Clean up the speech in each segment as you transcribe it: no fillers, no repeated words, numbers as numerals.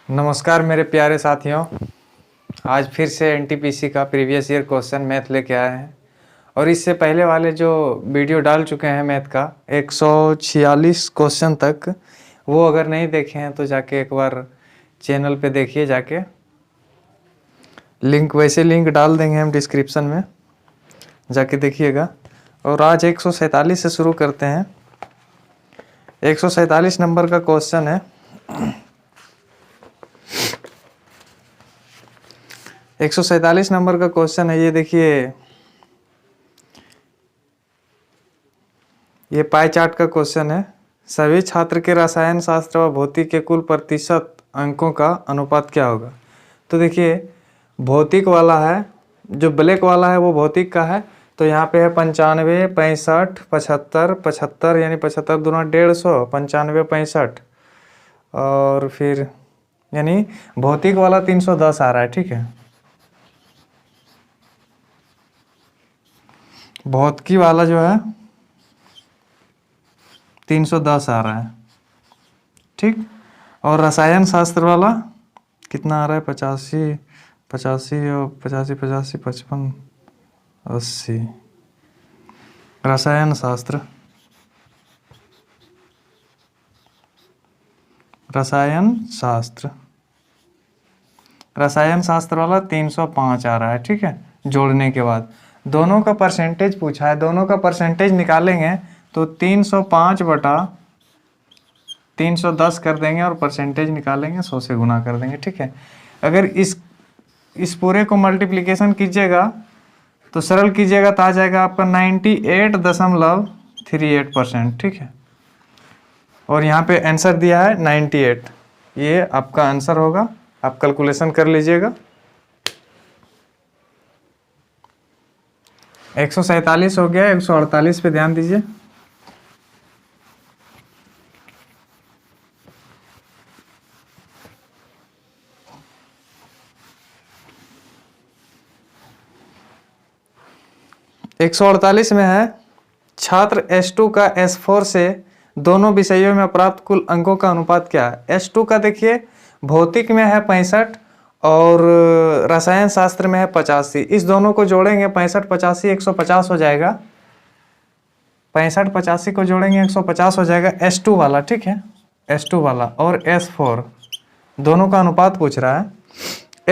नमस्कार मेरे प्यारे साथियों। आज फिर से एनटीपीसी का प्रीवियस ईयर क्वेश्चन मैथ लेके आए हैं और इससे पहले वाले जो वीडियो डाल चुके हैं मैथ का 146 क्वेश्चन तक, वो अगर नहीं देखे हैं तो जाके एक बार चैनल पे देखिए जाके। लिंक डाल देंगे हम डिस्क्रिप्शन में, जाके देखिएगा। और आज 147 से शुरू करते हैं। 147 नंबर का क्वेश्चन है। 147 नंबर का क्वेश्चन है, ये देखिए। ये पाई चार्ट का क्वेश्चन है। सभी छात्र के रसायन शास्त्र व भौतिक के कुल प्रतिशत अंकों का अनुपात क्या होगा। तो देखिए, भौतिक वाला है, जो ब्लैक वाला है वो भौतिक का है। तो यहाँ पे है 95, 65, 75, 75 यानी 75 दूना 150, 95, 65 और फिर यानी भौतिक वाला 310 आ रहा है। ठीक है, भौतिकी वाला जो है 310 आ रहा है। ठीक, और रसायन शास्त्र वाला कितना आ रहा है? 85, 85 और 85, 85, 55, 80। रसायन शास्त्र रसायन शास्त्र वाला 305 आ रहा है। ठीक है, जोड़ने के बाद दोनों का परसेंटेज पूछा है, दोनों का परसेंटेज निकालेंगे तो 305 बटा 310 कर देंगे और परसेंटेज निकालेंगे 100 से गुना कर देंगे। ठीक है, अगर इस पूरे को मल्टीप्लिकेशन कीजिएगा तो सरल कीजिएगा तो आ जाएगा आपका 98.38%। ठीक है, और यहाँ पे आंसर दिया है 98, ये आपका आंसर होगा। आप कैलकुलेशन कर लीजिएगा। 147 हो गया, 148 पे ध्यान दीजिए। एक 148 में है, छात्र S2 का S4 से दोनों विषयों में प्राप्त कुल अंकों का अनुपात क्या है। S2 का देखिए, भौतिक में है 65 और रसायन शास्त्र में है 85। इस दोनों को जोड़ेंगे 65, 85, 150 हो जाएगा। 65, 85 को जोड़ेंगे 150 हो जाएगा S2 वाला। ठीक है, S2 वाला और S4 दोनों का अनुपात पूछ रहा है।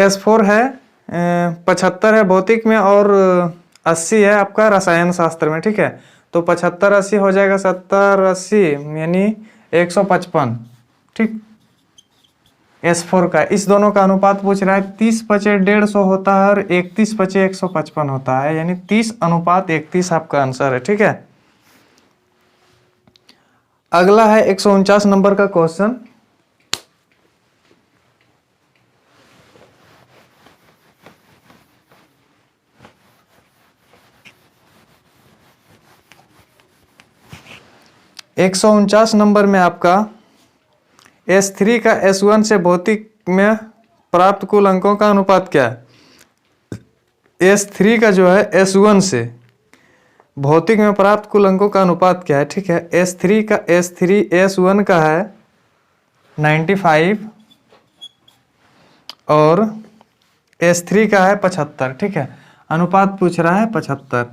S4 है 75 है भौतिक में और 80 है आपका रसायन शास्त्र में। ठीक है, तो 75, 80 हो जाएगा 70, 80 यानी 155। ठीक, S4 का इस दोनों का अनुपात पूछ रहा है। 30/150 होता है और 31/155 होता है, यानी 30:31 आपका आंसर है। ठीक है, अगला है 149 नंबर का क्वेश्चन। एक 149 नंबर में आपका S3 का S1 से भौतिक में प्राप्त कुल अंकों का अनुपात क्या है। S3 का जो है S1 से भौतिक में प्राप्त कुल अंकों का अनुपात क्या है। ठीक है, S1 का है 95 और S3 का है 75। ठीक है, अनुपात पूछ रहा है 75,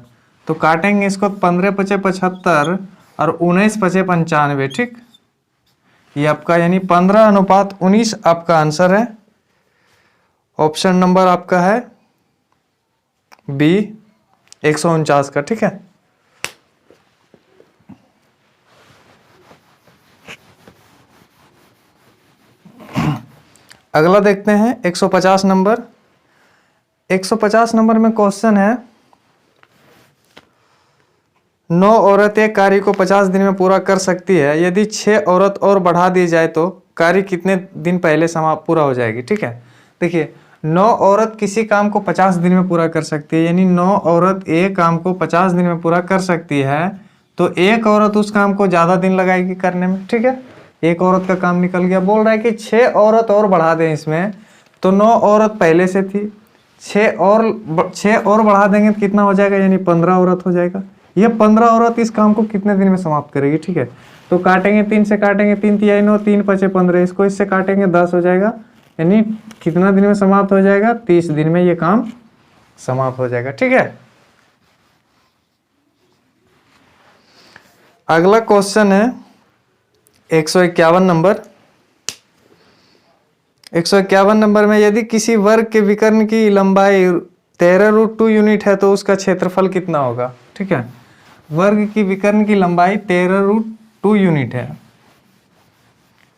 तो काटेंगे इसको 15/75 और 19/95। ठीक, ये आपका यानी 15:19 आपका आंसर है। ऑप्शन नंबर आपका है बी 149 का। ठीक है, अगला देखते हैं 150 नंबर। 150 नंबर में क्वेश्चन है, 9 औरत एक कार्य को 50 दिन में पूरा कर सकती है। यदि 6 औरत और बढ़ा दी जाए तो कार्य कितने दिन पहले समाप्त पूरा हो जाएगी। ठीक है, देखिए 9 औरत किसी काम को 50 दिन में पूरा कर सकती है, यानी 9 औरत एक काम को 50 दिन में पूरा कर सकती है, तो एक औरत उस काम को ज़्यादा दिन लगाएगी करने में। ठीक है, एक औरत का काम निकल गया। बोल रहा है कि 6 औरत और बढ़ा दें इसमें, तो 9 औरत पहले से थी, 6 और बढ़ा देंगे तो कितना हो जाएगा, यानी 15 औरत हो जाएगा। ये 15 औरत इस काम को कितने दिन में समाप्त करेगी। ठीक है, तो काटेंगे 3 से, काटेंगे 3 तिहाई 9, 3 5 15, इसको इससे काटेंगे 10 हो जाएगा। यानी कितना दिन में समाप्त हो जाएगा, 30 दिन में ये काम समाप्त हो जाएगा। ठीक है, अगला क्वेश्चन है 151 नंबर। 151 नंबर में यदि किसी वर्ग के विकर्ण की लंबाई 13√2 यूनिट है तो उसका क्षेत्रफल कितना होगा। ठीक है, वर्ग की विकर्ण की लंबाई 13√2 यूनिट है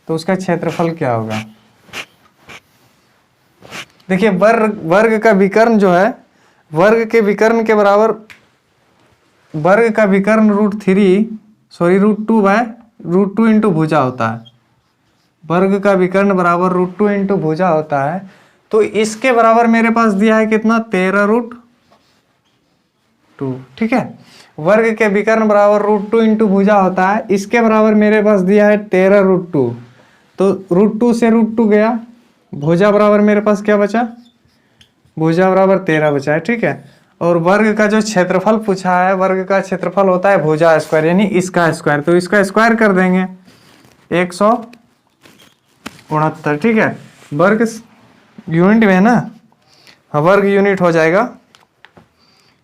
तो उसका क्षेत्रफल क्या होगा। देखिए वर्ग का विकर्ण जो है, वर्ग के विकर्ण के बराबर, वर्ग का विकर्ण √2 इंटू भुजा होता है। वर्ग का विकर्ण बराबर √2 इंटू भुजा होता है। तो इसके बराबर मेरे पास दिया है कितना, 13√2। ठीक है, वर्ग के विकर्ण बराबर √2 इंटू भुजा होता है, इसके बराबर मेरे पास दिया है 13√2। तो √2 से √2 गया, भुजा बराबर मेरे पास क्या बचा, भुजा बराबर 13 बचा है। ठीक है, और वर्ग का जो क्षेत्रफल पूछा है, वर्ग का क्षेत्रफल होता है भुजा स्क्वायर यानी इसका स्क्वायर, तो इसका स्क्वायर कर देंगे 169। ठीक है, वर्ग यूनिट में है ना, हाँ वर्ग यूनिट हो जाएगा,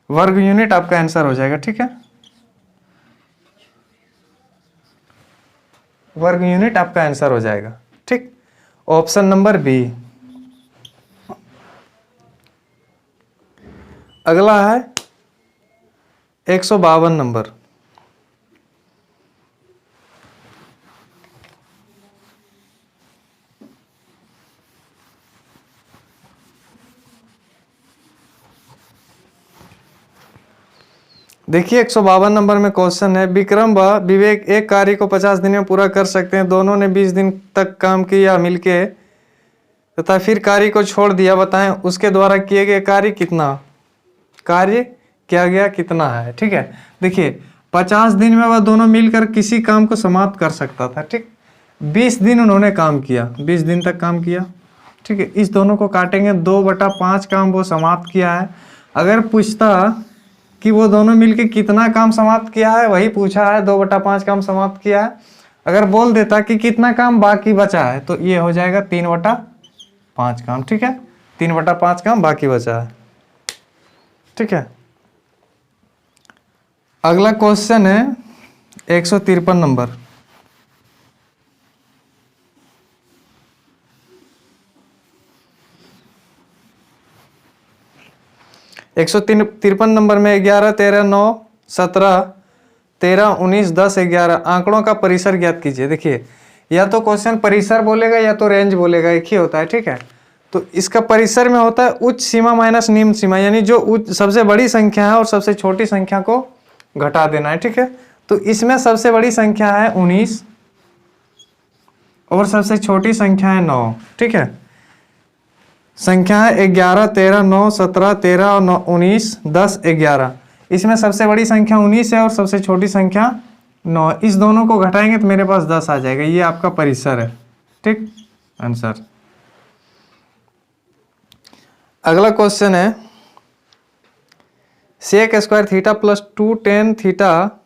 वर्ग यूनिट आपका आंसर हो जाएगा। ठीक है, वर्ग यूनिट आपका आंसर हो जाएगा। ठीक, ऑप्शन नंबर बी। अगला है 152 नंबर। देखिए 152 नंबर में क्वेश्चन है, विक्रम व विवेक एक कार्य को 50 दिन में पूरा कर सकते हैं। दोनों ने 20 दिन तक काम किया मिलके तथा फिर कार्य को छोड़ दिया। बताएं उसके द्वारा किए गए कार्य किया गया कितना है। ठीक है, देखिए 50 दिन में वह दोनों मिलकर किसी काम को समाप्त कर सकता था। ठीक, 20 दिन उन्होंने काम किया, 20 दिन तक काम किया। ठीक है, इस दोनों को काटेंगे, 2/5 काम वो समाप्त किया है। अगर पूछता कि वो दोनों मिलकर कितना काम समाप्त किया है, वही पूछा है, 2/5 काम समाप्त किया है। अगर बोल देता कि कितना काम बाकी बचा है तो ये हो जाएगा 3/5 काम। ठीक है, 3/5 काम बाकी बचा है। ठीक है, अगला क्वेश्चन है 153 नंबर। 153 नंबर में 11, 13, 9, 17, 13, 19, 10, 11 आंकड़ों का परिसर ज्ञात कीजिए। देखिए या तो क्वेश्चन परिसर बोलेगा या तो रेंज बोलेगा, एक ही होता है। ठीक है, तो इसका परिसर में होता है उच्च सीमा माइनस निम्न सीमा, यानी जो उच्च सबसे बड़ी संख्या है और सबसे छोटी संख्या को घटा देना है। ठीक है, तो इसमें सबसे बड़ी संख्या है 19 और सबसे छोटी संख्या है 9। ठीक है, संख्या है 11, 13, 9, 17, 13 और 19, 10, 11। इसमें सबसे बड़ी संख्या 19 है और सबसे छोटी संख्या 9। इस दोनों को घटाएंगे तो मेरे पास 10 आ जाएगा। ये आपका परिसर है। ठीक, आंसर। अगला क्वेश्चन है sec square theta plus 2 tan theta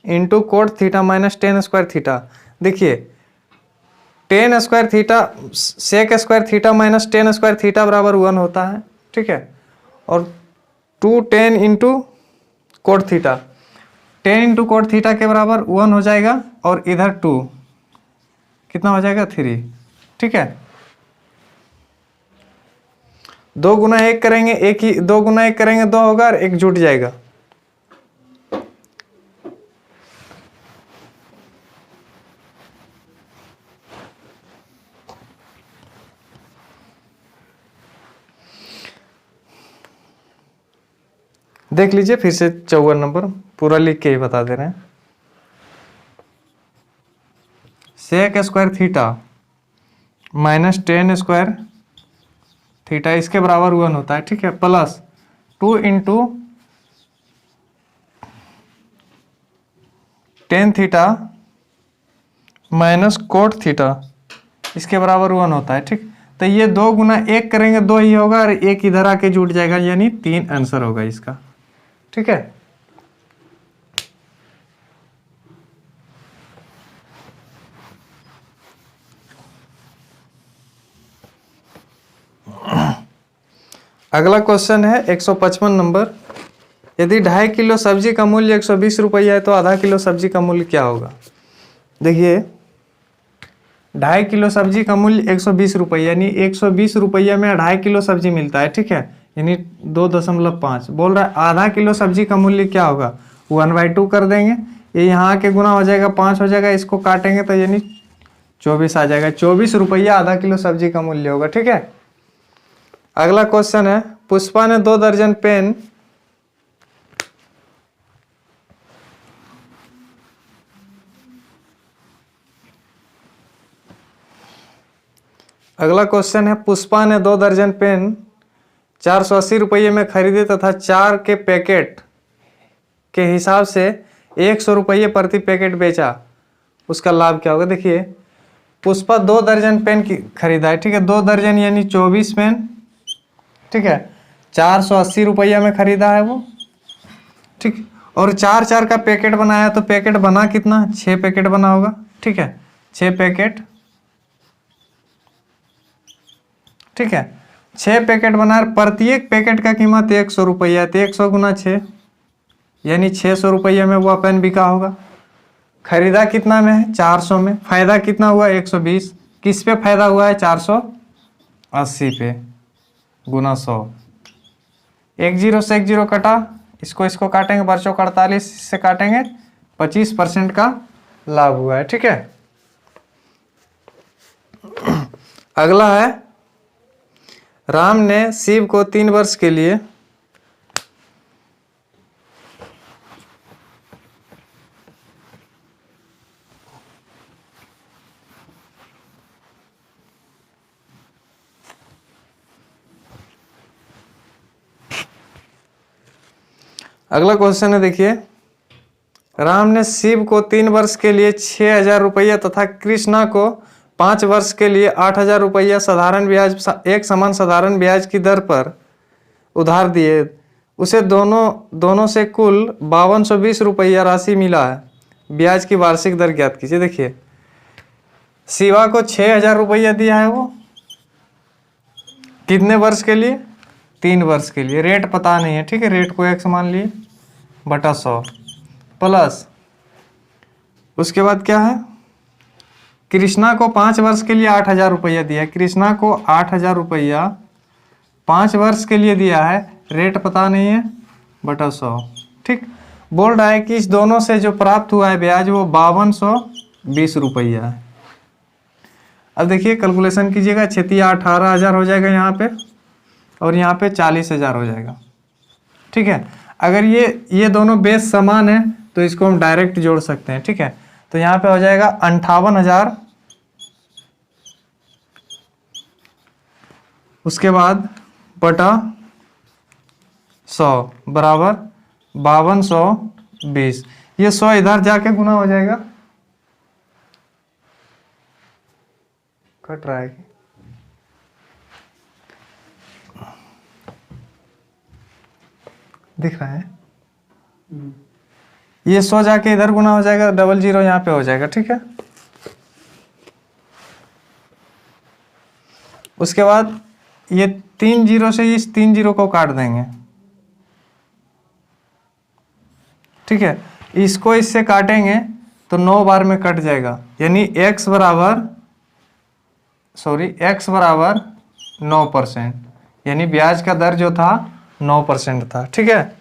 into cot theta minus 10 square theta. देखिए 10 square theta, sec square theta minus 10 square theta बराबर 1 होता है। ठीक है, और 2 10 into cot theta, 10 into cot theta के बराबर 1 हो जाएगा और इधर 2 कितना हो जाएगा 3। ठीक है, 2 गुना 1 करेंगे, एक ही 2 गुना 1 करेंगे 2 होगा और 1 जुट जाएगा। देख लीजिए फिर से 54 नंबर पूरा लिख के ही बता दे रहे हैं। Sec square theta minus 10 square theta इसके बराबर 1 होता है। ठीक है, plus 2 into 10 theta minus cot theta इसके बराबर 1 होता है। ठीक, तो ये 2 गुना 1 करेंगे 2 ही होगा और 1 इधर आके जुट जाएगा, यानी 3 आंसर होगा इसका। ठीक है, अगला क्वेश्चन है 155 नंबर। यदि 2.5 किलो सब्जी का मूल्य 120 रुपया है तो आधा किलो सब्जी का मूल्य क्या होगा। देखिए 2.5 किलो सब्जी का मूल्य 120 रुपये, यानी 120 रुपये में 2.5 किलो सब्जी मिलता है, ठीक है, यानी 2.5 बोल रहा है। आधा किलो सब्जी का मूल्य क्या होगा, 1/2 कर देंगे, ये यहाँ के गुना हो जाएगा 5 हो जाएगा, इसको काटेंगे तो यानी 24 आ जाएगा। 24 रुपया आधा किलो सब्जी का मूल्य होगा, ठीक है। अगला क्वेश्चन है, पुष्पा ने 2 दर्जन पेन अगला क्वेश्चन है, पुष्पा ने 2 दर्जन पेन 480 रुपये में खरीदे तथा 4 के पैकेट के हिसाब से 100 रुपये प्रति पैकेट बेचा, उसका लाभ क्या होगा। देखिए पुष्पा 2 दर्जन पेन की खरीदा है, ठीक है, 2 दर्जन यानी 24 पेन, ठीक है, 480 रुपया में खरीदा है वो, ठीक, और 4 का पैकेट बनाया, तो पैकेट बना कितना, 6 पैकेट बना होगा, ठीक है, 6 पैकेट, ठीक है, 6 पैकेट बना, प्रत्येक पैकेट का कीमत 100 रुपया है, तो 100 गुना 6 यानी 600 रुपये में वो पेन बिका होगा। खरीदा कितना में है, 400 में, फायदा कितना हुआ 120, किस पे फायदा हुआ है, 480 पे, गुना 100, 1 0 से 1 0 कटा, इसको काटेंगे, बच्चों 48 से काटेंगे, 25% का लाभ हुआ है, ठीक है। अगला है, राम ने शिव को 3 वर्ष के लिए अगला क्वेश्चन है, देखिए राम ने शिव को 3 वर्ष के लिए 6,000 रुपया तथा कृष्णा को 5 वर्ष के लिए 8,000 रुपया साधारण ब्याज, एक समान साधारण ब्याज की दर पर उधार दिए, उसे दोनों से कुल 5220 रुपया राशि मिला है, ब्याज की वार्षिक दर ज्ञात कीजिए। देखिए शिवा को 6,000 रुपया दिया है, वो कितने वर्ष के लिए, 3 वर्ष के लिए, रेट पता नहीं है, ठीक है, रेट को 1 मान लिए बटा 100 प्लस, उसके बाद क्या है, कृष्णा को 5 वर्ष के लिए 8,000 रुपया दिया है, कृष्णा को 8,000 रुपया 5 वर्ष के लिए दिया है, रेट पता नहीं है, बटा 100, ठीक। बोल रहा है कि इस दोनों से जो प्राप्त हुआ है ब्याज वो 5220 रुपया है। अब देखिए कैलकुलेशन कीजिएगा, 18,000 हो जाएगा यहाँ पे, और यहाँ पे 40,000 हो जाएगा, ठीक है। अगर ये दोनों बेस समान है तो इसको हम डायरेक्ट जोड़ सकते हैं, ठीक है, तो यहाँ पे हो जाएगा 58,000, उसके बाद बटा 100 बराबर 5220, ये 100 इधर जाके गुना हो जाएगा, कट रहा है, दिख रहा है, ये 100 जाके इधर गुना हो जाएगा, 00 यहाँ पे हो जाएगा, ठीक है। उसके बाद ये 3 0 से इस 3 0 को काट देंगे, ठीक है, इसको इससे काटेंगे तो 9 बार में कट जाएगा, यानी x बराबर 9%, यानी ब्याज का दर जो था 9% था, ठीक है।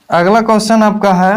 अगला क्वेश्चन आपका है,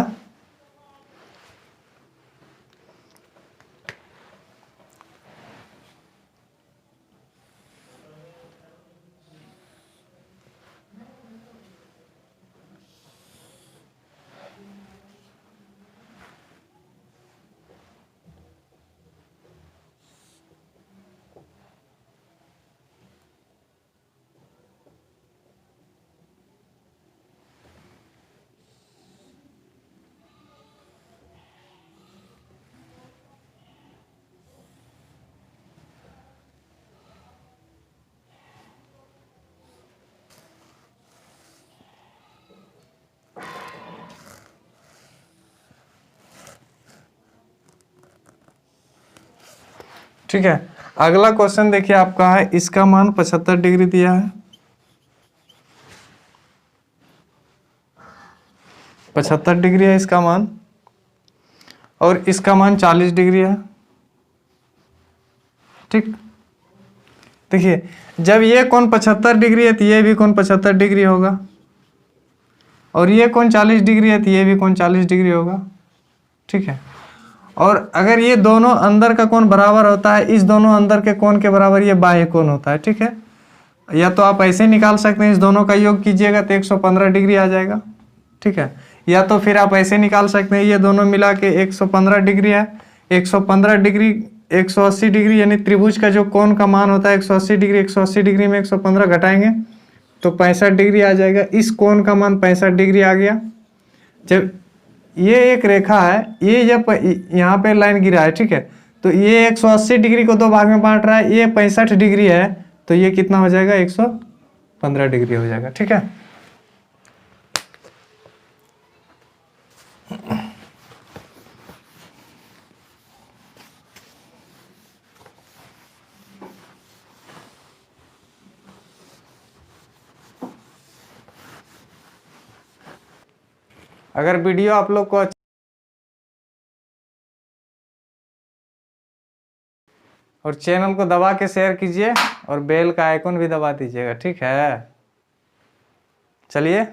ठीक है। अगला क्वेश्चन देखिए आपका है, इसका मान 75 डिग्री दिया है, 75 डिग्री है इसका मान, और इसका मान 40 डिग्री है। ठीक, देखिए जब ये कोण 75 डिग्री है तो ये भी कोण 75 डिग्री होगा, और ये कोण 40 डिग्री है तो ये भी कोण 40 डिग्री होगा। ठीक है, और अगर ये दोनों अंदर का कोण बराबर होता है, इस दोनों अंदर के कोण के बराबर ये बाह्य कोण होता है। ठीक है, या तो आप ऐसे निकाल सकते हैं, इस दोनों का योग कीजिएगा तो 115 डिग्री आ जाएगा। ठीक है, या तो फिर आप ऐसे निकाल सकते हैं, ये दोनों मिला के 115 डिग्री है, 115 डिग्री 180 डिग्री, यानी त्रिभुज का जो कोण का मान होता है 180 डिग्री, 180 डिग्री में 115 घटाएंगे तो 65 डिग्री आ जाएगा। इस कोण का मान 65 डिग्री आ गया। जब ये एक रेखा है, ये जब यहाँ पे लाइन गिरा है, ठीक है, तो ये 180 डिग्री को दो भाग में बांट रहा है, ये 65 डिग्री है, तो ये कितना हो जाएगा, 115 डिग्री हो जाएगा। ठीक है, अगर वीडियो आप लोग को और चैनल को दबा के शेयर कीजिए और बेल का आइकन भी दबा दीजिएगा। ठीक है, चलिए।